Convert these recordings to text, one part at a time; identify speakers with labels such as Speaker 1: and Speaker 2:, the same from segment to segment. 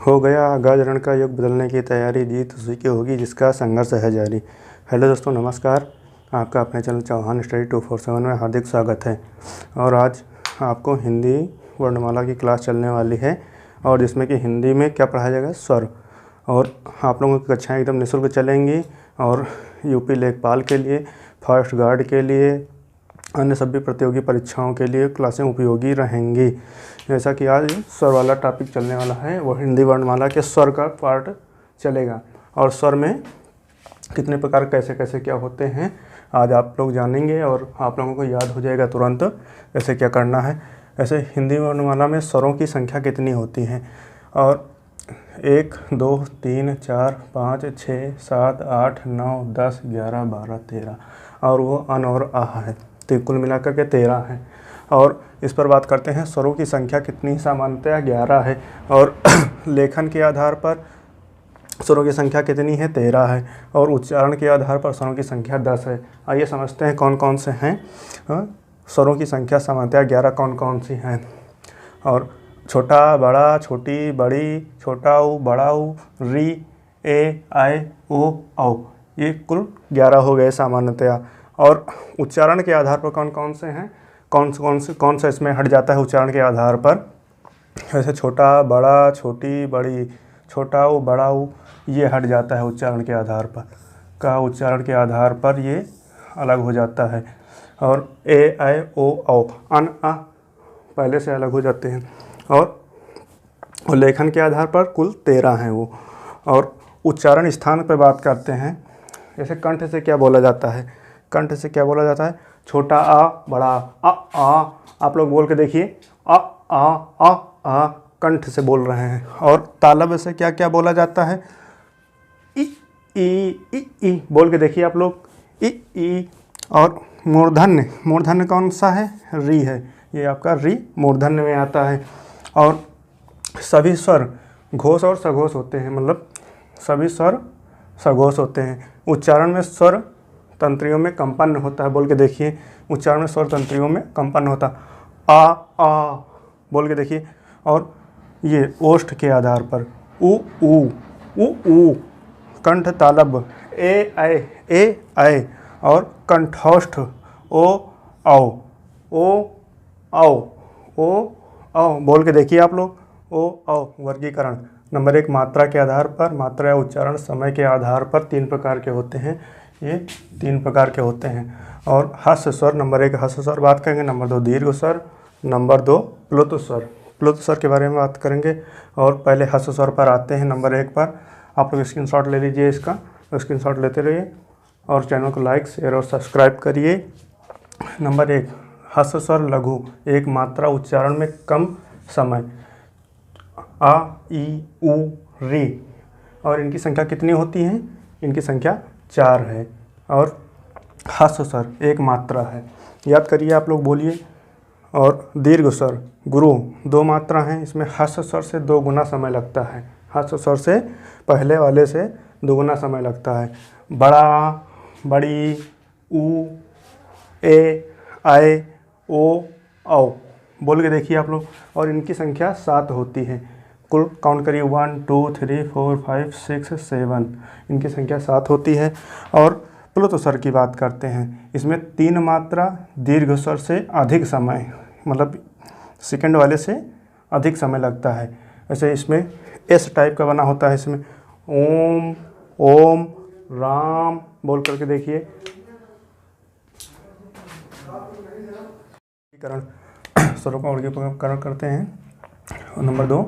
Speaker 1: हो गया आगाज रण का युग बदलने की तैयारी, जीत उसी की होगी जिसका संघर्ष है जारी। हेलो दोस्तों, नमस्कार। आपका अपने चैनल चौहान स्टडी 247 में हार्दिक स्वागत है। और आज आपको हिंदी वर्णमाला की क्लास चलने वाली है, और जिसमें कि हिंदी में क्या पढ़ाया जाएगा, स्वर। और आप लोगों की कक्षाएँ एकदम निःशुल्क चलेंगी, और यूपी लेखपाल के लिए, फॉरेस्ट गार्ड के लिए, अन्य सभी प्रतियोगी परीक्षाओं के लिए क्लासें उपयोगी रहेंगी। जैसा कि आज स्वर वाला टॉपिक चलने वाला है, वो हिंदी वर्णमाला के स्वर का पार्ट चलेगा। और स्वर में कितने प्रकार कैसे कैसे क्या होते हैं आज आप लोग जानेंगे, और आप लोगों को याद हो जाएगा तुरंत कैसे क्या करना है। ऐसे हिंदी वर्णमाला में स्वरों की संख्या कितनी होती है, और 1 2 3 4 5 6 7 8 9 10 11 12 13, और वो अन और आह है, तो कुल मिलाकर के 13 हैं। और इस पर बात करते हैं, स्वरों की संख्या कितनी, सामान्यतः 11 है, और लेखन के आधार पर स्वरों की संख्या कितनी है, 13 है, और उच्चारण के आधार पर स्वरों की संख्या 10 है। आइए समझते हैं कौन कौन से हैं। स्वरों की संख्या सामान्यतः 11 कौन कौन सी हैं। और छोटा, बड़ा, छोटी, बड़ी, छोटा ऊ, बड़ा ऊ, री, ए, आए, ओ, औ, ये कुल 11 हो गए सामान्यतया। और उच्चारण के आधार पर कौन कौन से हैं, कौन सा इसमें हट जाता है उच्चारण के आधार पर। जैसे छोटा, बड़ा, छोटी, बड़ी, छोटा ऊ, बड़ा ऊ, ये हट जाता है उच्चारण के आधार पर। उच्चारण के आधार पर ये अलग हो जाता है। और ए, आए, ओ, औ, अन, आ पहले से अलग हो जाते हैं। और लेखन के आधार पर कुल 13 हैं वो। और उच्चारण स्थान पर बात करते हैं, जैसे कंठ से क्या बोला जाता है, कंठ से क्या बोला जाता है, छोटा आ, बड़ा आ, आप लोग बोल के देखिए, आ कंठ से बोल रहे हैं। और तालब से क्या क्या बोला जाता है, ई बोल के देखिए आप लोग, ई। और मूर्धन्य कौन सा है, री है, ये आपका री मूर्धन्य में आता है। और सभी स्वर घोष और सघोष होते हैं, मतलब सभी स्वर सघोष होते हैं। उच्चारण में स्वर तंत्रियों में कंपन होता है, बोल के देखिए, उच्चारण में स्वर तंत्रियों में कंपन होता है, आ बोल के देखिए। और ये ओष्ठ के आधार पर ऊ, कंठ तालब ए आए, और कंठोष्ठ ओ औ बोल के देखिए आप लोग, ओ औ। वर्गीकरण नंबर 1, मात्रा के आधार पर, मात्रा या उच्चारण समय के आधार पर 3 प्रकार के होते हैं, ये 3 प्रकार के होते हैं। और हस्व स्वर, नंबर 1 हस्व स्वर बात करेंगे, नंबर 2 दीर्घ स्वर, नंबर 2 प्लुत स्वर। प्लुत स्वर के बारे में बात करेंगे। और पहले हस्व स्वर पर आते हैं। नंबर 1 पर आप लोग स्क्रीनशॉट ले लीजिए, इसका स्क्रीनशॉट लेते रहिए, और चैनल को लाइक, शेयर और सब्सक्राइब करिए। नंबर 1 हस्व स्वर लघु, एक मात्रा उच्चारण में कम समय, आ, ई, उ, री। और इनकी संख्या कितनी होती है, इनकी संख्या 4 है। और हस्व स्वर एक मात्रा है, याद करिए आप लोग, बोलिए। और दीर्घ स्वर गुरु 2 मात्रा हैं, इसमें हस्व स्वर से 2 गुना समय लगता है, हस्व स्वर से पहले वाले से 2 गुना समय लगता है। बड़ा, बड़ी, ऊ, ए, आए, ओ, औ बोल के देखिए आप लोग। और इनकी संख्या 7 होती है, कुल काउंट करिए, 1 2 3 4 5 6 7, इनकी संख्या 7 होती है। और प्लुत स्वर की बात करते हैं, इसमें 3 मात्रा दीर्घ स्वर से अधिक समय, मतलब सेकंड वाले से अधिक समय लगता है। ऐसे इसमें एस टाइप का बना होता है, इसमें ओम, राम बोल करके देखिए। स्वरों का वर्गीकरण करते हैं। नंबर 2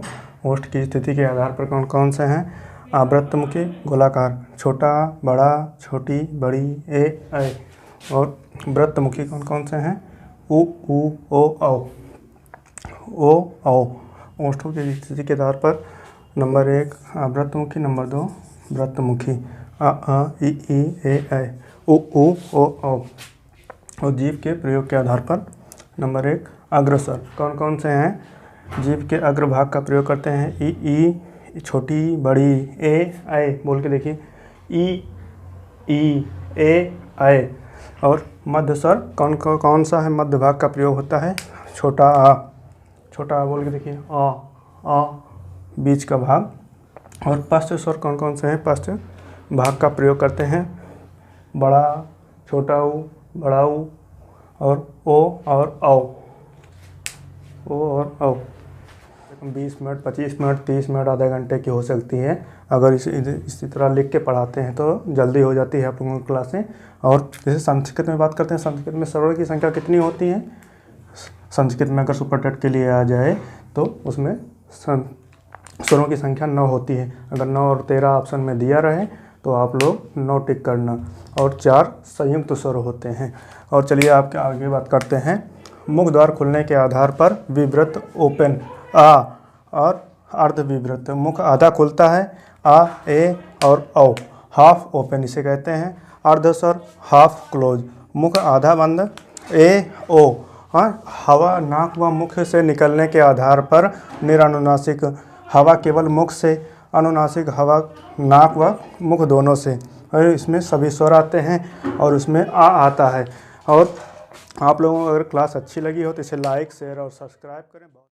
Speaker 1: ओष्ठ की स्थिति के आधार पर कौन कौन से हैं, आवृत्तमुखी, गोलाकार, छोटा, बड़ा, छोटी, बड़ी, ए, आए। और वृत्तमुखी कौन कौन से हैं, उ, ओ, औ। ओष्ठों की स्थिति के आधार पर नंबर 1 आवृत्तमुखी, नंबर 2 वृत्तमुखी, आ, ई, ए, ऐ, उ, ओ, औ। और जीभ के प्रयोग के आधार पर नंबर 1 अग्रस्वर कौन कौन से हैं, जीभ के अग्रभाग का प्रयोग करते हैं, ई, छोटी, बड़ी, ए, आए बोल के देखिए, ई, ए, आए। और मध्य स्वर कौन सा है, मध्य भाग का प्रयोग होता है, छोटा आ बोल के देखिए, आ बीच का भाग और पश्च स्वर कौन कौन से हैं? पश्च भाग का प्रयोग करते हैं, बड़ा, छोटा ऊ, बड़ा ऊ, और ओ और औ। ओ और औ 20 मिनट, 25 मिनट, 30 मिनट, आधे घंटे की हो सकती है। अगर इसी तरह लिख के पढ़ाते हैं तो जल्दी हो जाती है आप लोगों की क्लासें। और जैसे संस्कृत में बात करते हैं, संस्कृत में स्वरों की संख्या कितनी होती है? संस्कृत में अगर सुपर टेट के लिए आ जाए तो उसमें स्वरों की संख्या 9 होती है। अगर 9 और 13 ऑप्शन में दिया रहे तो आप लोग 9 टिक करना। और 4 संयुक्त स्वर होते हैं। और चलिए आपके आगे बात करते हैं। मुख द्वार खुलने के आधार पर विवृत, ओपन, आ और अर्ध विवृत। मुख आधा खुलता है, आ, ए और औ। हाफ ओपन इसे कहते हैं। अर्ध स्वर हाफ क्लोज। मुख आधा बंद, ए, ओ। हाँ, हवा नाक व मुख से निकलने के आधार पर निरानुनासिक, हवा केवल मुख से, अनुनासिक हवा नाक व मुख दोनों से। और इसमें सभी स्वर आते हैं और उसमें आ आता है। और आप लोगों को अगर क्लास अच्छी लगी हो तो इसे लाइक, शेयर और सब्सक्राइब करें।